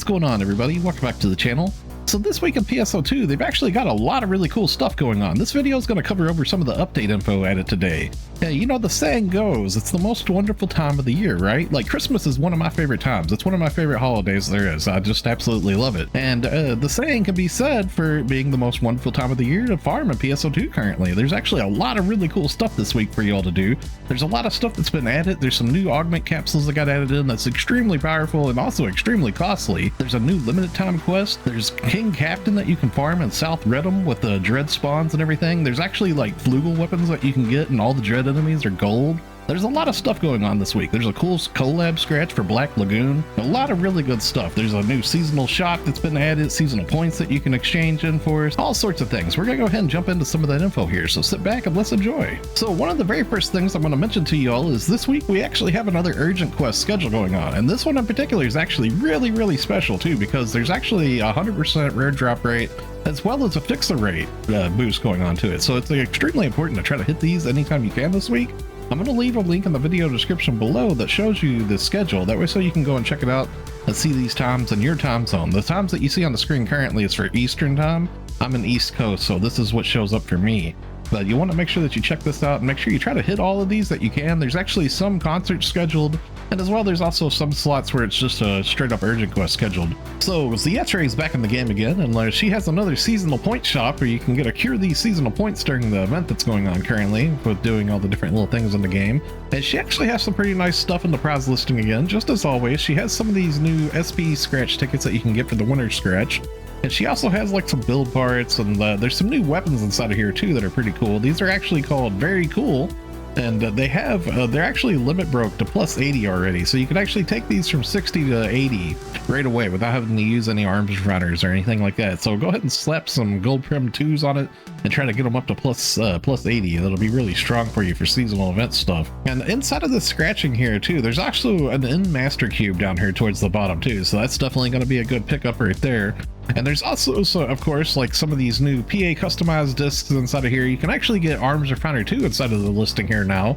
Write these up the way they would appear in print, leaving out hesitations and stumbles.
what's going on, everybody? Welcome back to the channel. So this week in PSO2, they've actually got a lot of really cool stuff going on. This video is going to cover over some of the update info added today. Yeah, you know, the saying goes, it's the most wonderful time of the year, right? Like, Christmas is one of my favorite times. It's one of my favorite holidays there is. I just absolutely love it. And the saying can be said for being the most wonderful time of the year to farm in PSO2 currently. There's actually a lot of really cool stuff this week for y'all to do. There's a lot of stuff that's been added. There's some new Augment capsules that got added in that's extremely powerful and also extremely costly. There's a new limited time quest. There's King Captan that you can farm in South Redum with the dread spawns and everything. There's actually like flugel weapons that you can get, and all the dread enemies are gold. There's a lot of stuff going on this week. There's a cool collab scratch for Black Lagoon. A lot of really good stuff. There's a new seasonal shop that's been added, seasonal points that you can exchange in for, all sorts of things. We're gonna go ahead and jump into some of that info here, so sit back and let's enjoy. So one of the very first things I'm gonna mention to you all is this week we actually have another urgent quest schedule going on, and this one in particular is actually really special too, because there's actually a 100% rare drop rate as well as a fixer rate boost going on to it. So it's extremely important to try to hit these anytime you can this week. I'm going to leave a link in the video description below that shows you the schedule. That way so you can go and check it out and see these times in your time zone. The times that you see on the screen currently is for Eastern time. I'm in East Coast, so this is what shows up for me. But you want to make sure that you check this out and make sure you try to hit all of these that you can. There's actually some concerts scheduled, and as well there's also some slots where it's just a straight up urgent quest scheduled. So Xitre is back in the game again, and she has another seasonal point shop where you can get cure these seasonal points during the event that's going on currently with doing all the different little things in the game. And she actually has some pretty nice stuff in the prize listing again. Just as always, she has some of these new SP scratch tickets that you can get for the winter scratch. And she also has like some build parts, and there's some new weapons inside of here too that are pretty cool. These are actually called Very Cool, and they're actually limit broke to plus 80 already, so you can actually take these from 60 to 80 right away without having to use any arms runners or anything like that. So go ahead and slap some gold prim 2s on it and try to get them up to plus 80. That'll be really strong for you for seasonal event stuff. And inside of the scratching here too, there's also an in master cube down here towards the bottom too, so that's definitely going to be a good pickup right there. And there's also, of course, like some of these new PA customized discs inside of here. You can actually get Arms Refiner 2 inside of the listing here now,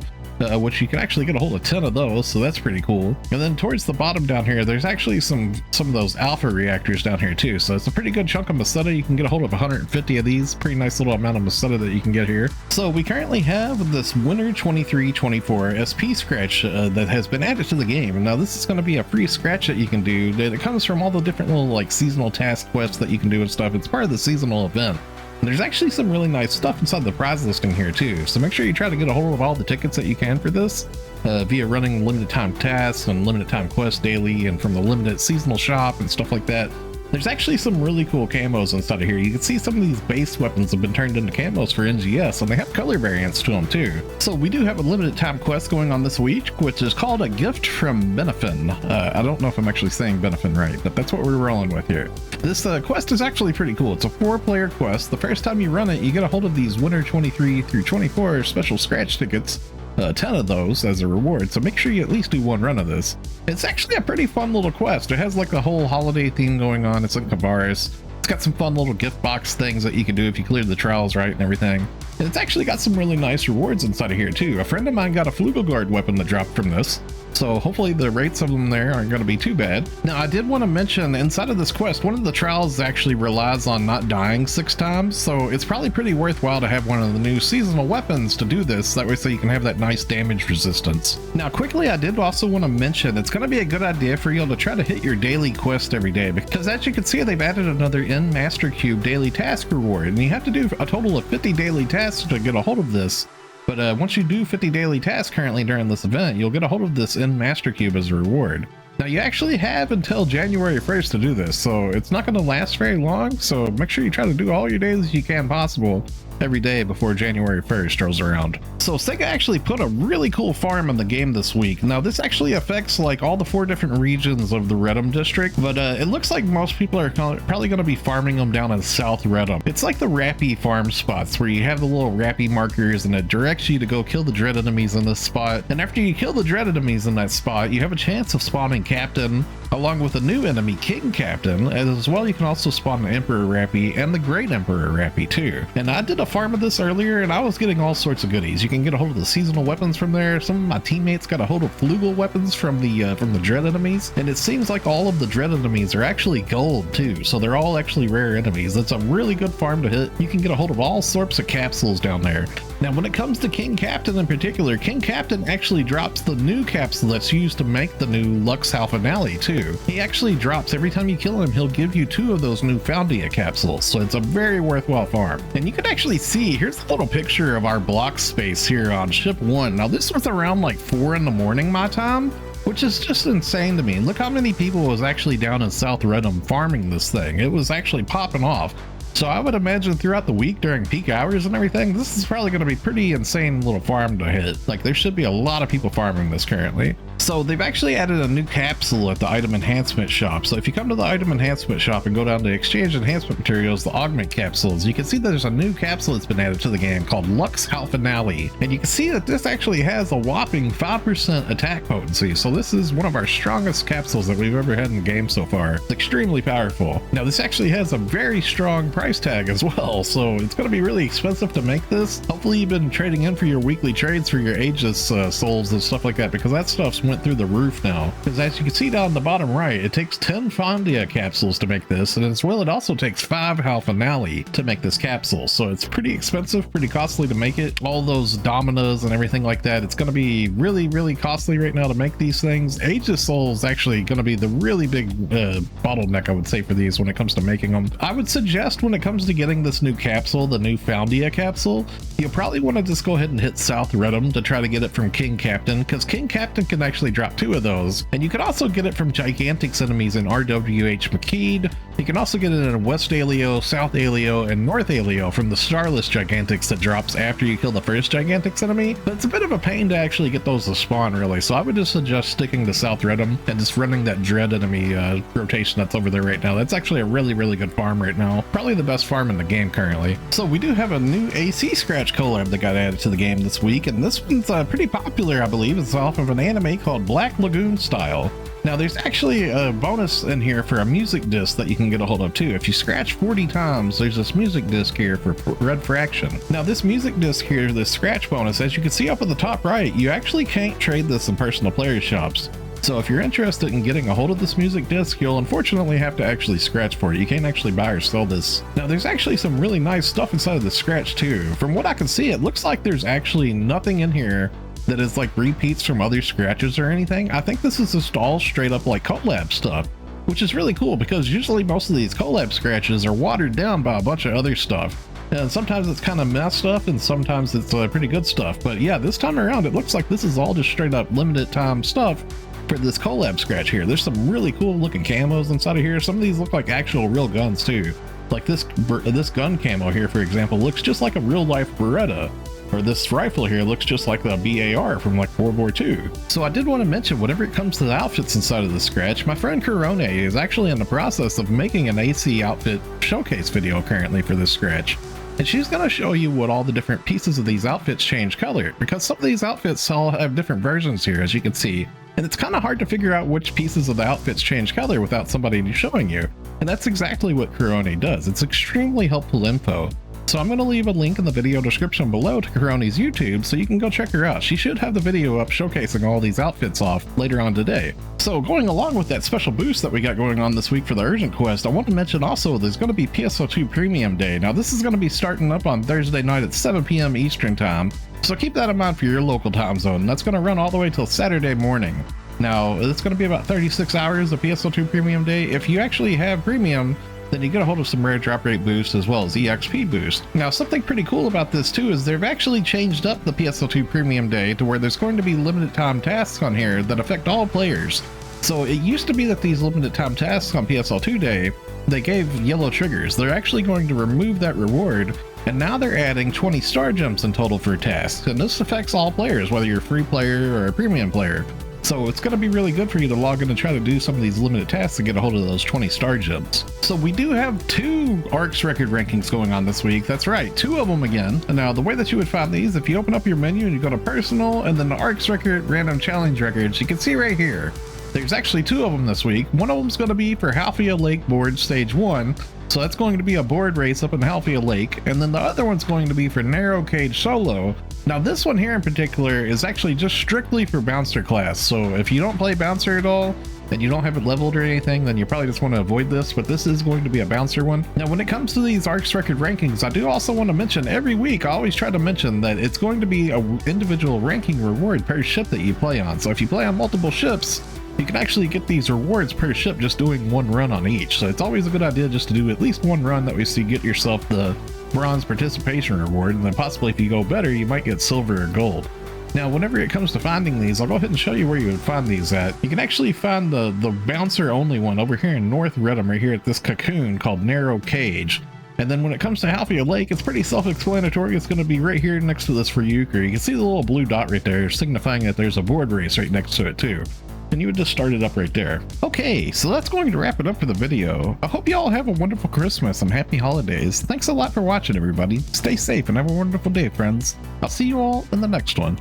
which you can actually get a hold of 10 of those, so that's pretty cool. And then towards the bottom down here, there's actually some of those alpha reactors down here too, so it's a pretty good chunk of Masetta. You can get a hold of 150 of these. Pretty nice little amount of Masetta that you can get here. So we currently have this Winter 23-24 SP scratch that has been added to the game, and now this is going to be a free scratch that you can do. It comes from all the different little like seasonal task quests that you can do and stuff. It's part of the seasonal event. There's actually some really nice stuff inside the prize listing here too, so make sure you try to get a hold of all the tickets that you can for this via running limited time tasks and limited time quests daily, and from the limited seasonal shop and stuff like that. There's actually some really cool camos inside of here. You can see some of these base weapons have been turned into camos for NGS, and they have color variants to them too. So we do have a limited time quest going on this week, which is called A Gift from Benefan. I don't know if I'm actually saying Benefan right, but that's what we're rolling with here. This quest is actually pretty cool. It's a 4-player quest. The first time you run it, you get a hold of these Winter 23-24 special scratch tickets. 10 of those as a reward, so make sure you at least do one run of this. It's actually a pretty fun little quest. It has like a whole holiday theme going on. It's in Kavaris. It's got some fun little gift box things that you can do if you clear the trials right and everything. And it's actually got some really nice rewards inside of here too. A friend of mine got a Flugelguard weapon that dropped from this, so hopefully the rates of them there aren't going to be too bad. Now I did want to mention inside of this quest, one of the trials actually relies on not dying 6 times, so it's probably pretty worthwhile to have one of the new seasonal weapons to do this, that way so you can have that nice damage resistance. Now quickly, I did also want to mention it's going to be a good idea for you to try to hit your daily quest every day, because as you can see they've added another in Master Cube daily task reward, and you have to do a total of 50 daily tasks to get a hold of this. But once you do 50 daily tasks currently during this event, you'll get a hold of this in Master Cube as a reward. Now you actually have until January 1st to do this, so it's not going to last very long, so make sure you try to do all your dailies you can possible every day before January 1st rolls around. So SEGA actually put a really cool farm in the game this week. Now this actually affects like all the 4 different regions of the Redum district, but it looks like most people are probably going to be farming them down in South Redum. It's like the Rappy farm spots where you have the little Rappy markers, and it directs you to go kill the dread enemies in this spot. And after you kill the dread enemies in that spot, you have a chance of spawning Captan along with a new enemy, King Captan. As well, you can also spawn an Emperor Rappy and the Great Emperor Rappy too. And I did a farm of this earlier, and I was getting all sorts of goodies. You can get a hold of the seasonal weapons from there. Some of my teammates got a hold of flugel weapons from the dread enemies, and it seems like all of the dread enemies are actually gold too, so they're all actually rare enemies. That's a really good farm to hit. You can get a hold of all sorts of capsules down there. Now when it comes to King Captan in particular, King Captan actually drops the new capsule that's used to make the new Lux Halphinale too. He actually drops, every time you kill him, he'll give you 2 of those new Foundia capsules, so it's a very worthwhile farm. And you can actually see, here's a little picture of our block space here on ship 1. Now this was around like 4 in the morning my time, which is just insane to me. Look how many people was actually down in South Redham farming this thing. It was actually popping off. So I would imagine throughout the week during peak hours and everything, this is probably going to be pretty insane little farm to hit. Like there should be a lot of people farming this currently. So they've actually added a new capsule at the item enhancement shop. So if you come to the item enhancement shop and go down to exchange enhancement materials, the augment capsules, you can see that there's a new capsule that's been added to the game called Lux Halphinale. And you can see that this actually has a whopping 5% attack potency. So this is one of our strongest capsules that we've ever had in the game so far. It's extremely powerful. Now this actually has a very strong price tag as well. So it's going to be really expensive to make this. Hopefully you've been trading in for your weekly trades for your Aegis souls and stuff like that, because that stuff's went through the roof now. Because as you can see down the bottom right, it takes 10 Foundia capsules to make this, and as well it also takes 5 Halphinale to make this capsule. So it's pretty expensive, pretty costly to make it. All those dominas and everything like that, it's going to be really costly right now to make these things. Aegis souls actually going to be the really big bottleneck, I would say, for these when it comes to making them. I would suggest when it comes to getting this new capsule, the new Foundia capsule, you'll probably want to just go ahead and hit South Redham to try to get it from King Captan, because King Captan can actually drop 2 of those, and you can also get it from Gigantics enemies in RWH McKeed. You can also get it in West Alio, South Alio, and North Alio from the Starless Gigantics that drops after you kill the first Gigantics enemy. But it's a bit of a pain to actually get those to spawn, really, so I would just suggest sticking to South Redham and just running that dread enemy rotation that's over there right now. That's actually a really good farm right now. Probably the best farm in the game currently. So we do have a new AC Scratch collab that got added to the game this week, and this one's pretty popular, I believe. It's off of an anime called Black Lagoon Style. Now there's actually a bonus in here for a music disc that you can get a hold of too. If you scratch 40 times, there's this music disc here for Red Fraction. Now this music disc here, this scratch bonus, as you can see up at the top right, you actually can't trade this in personal player shops. So if you're interested in getting a hold of this music disc, you'll unfortunately have to actually scratch for it. You can't actually buy or sell this. Now there's actually some really nice stuff inside of the scratch too. From what I can see, it looks like there's actually nothing in here that is like repeats from other scratches or anything. I think this is just all straight up like Colab stuff, which is really cool because usually most of these Colab scratches are watered down by a bunch of other stuff. And sometimes it's kind of mess stuff and sometimes it's pretty good stuff. But yeah, this time around, it looks like this is all just straight up limited time stuff for this Colab scratch here. There's some really cool looking camos inside of here. Some of these look like actual real guns too. Like this gun camo here, for example, looks just like a real life Beretta. Or this rifle here looks just like the BAR from like World War II. So I did want to mention, whenever it comes to the outfits inside of the scratch, my friend Corone is actually in the process of making an AC outfit showcase video currently for this scratch. And she's going to show you what all the different pieces of these outfits change color, because some of these outfits all have different versions here, as you can see. And it's kind of hard to figure out which pieces of the outfits change color without somebody showing you. And that's exactly what Corone does. It's extremely helpful info. So I'm going to leave a link in the video description below to Corone's YouTube so you can go check her out. She should have the video up showcasing all these outfits off later on today. So going along with that special boost that we got going on this week for the Urgent Quest, I want to mention also there's going to be PSO2 Premium Day. Now this is going to be starting up on Thursday night at 7 p.m. Eastern Time. So keep that in mind for your local time zone. That's going to run all the way till Saturday morning. Now it's going to be about 36 hours of PSO2 Premium Day. If you actually have Premium, then you get a hold of some rare drop rate boost as well as EXP boost. Now something pretty cool about this too is they've actually changed up the PSO2 Premium Day to where there's going to be limited time tasks on here that affect all players. So it used to be that these limited time tasks on PSO2 Day, they gave yellow triggers. They're actually going to remove that reward, and now they're adding 20 star gems in total for tasks, and this affects all players, whether you're a free player or a premium player. So it's going to be really good for you to log in and try to do some of these limited tasks to get a hold of those 20 star gems. So we do have 2 Arks record rankings going on this week. That's right, 2 of them again. And now the way that you would find these, if you open up your menu and you go to personal and then the Arks record random challenge records, you can see right here. There's actually 2 of them this week. One of them's going to be for Halphia Lake Board Stage 1. So that's going to be a board race up in Halphia Lake. And then the other one's going to be for Narrow Cage Solo. Now this one here in particular is actually just strictly for Bouncer class. So if you don't play Bouncer at all, and you don't have it leveled or anything, then you probably just want to avoid this, but this is going to be a Bouncer one. Now when it comes to these Arks Record rankings, I do also want to mention every week, I always try to mention that it's going to be an individual ranking reward per ship that you play on. So if you play on multiple ships, you can actually get these rewards per ship just doing 1 run on each. So it's always a good idea just to do at least 1 run, that way so you get yourself the bronze participation reward, and then possibly if you go better, you might get silver or gold. Now, whenever it comes to finding these, I'll go ahead and show you where you would find these at. You can actually find the bouncer only one over here in North Redham, right here at this cocoon called Narrow Cage. And then when it comes to Halphia Lake, it's pretty self-explanatory. It's going to be right here next to this for Euchre. You can see the little blue dot right there, signifying that there's a board race right next to it too. And you would just start it up right there. Okay, so that's going to wrap it up for the video. I hope you all have a wonderful Christmas and happy holidays. Thanks a lot for watching, everybody. Stay safe and have a wonderful day, friends. I'll see you all in the next one.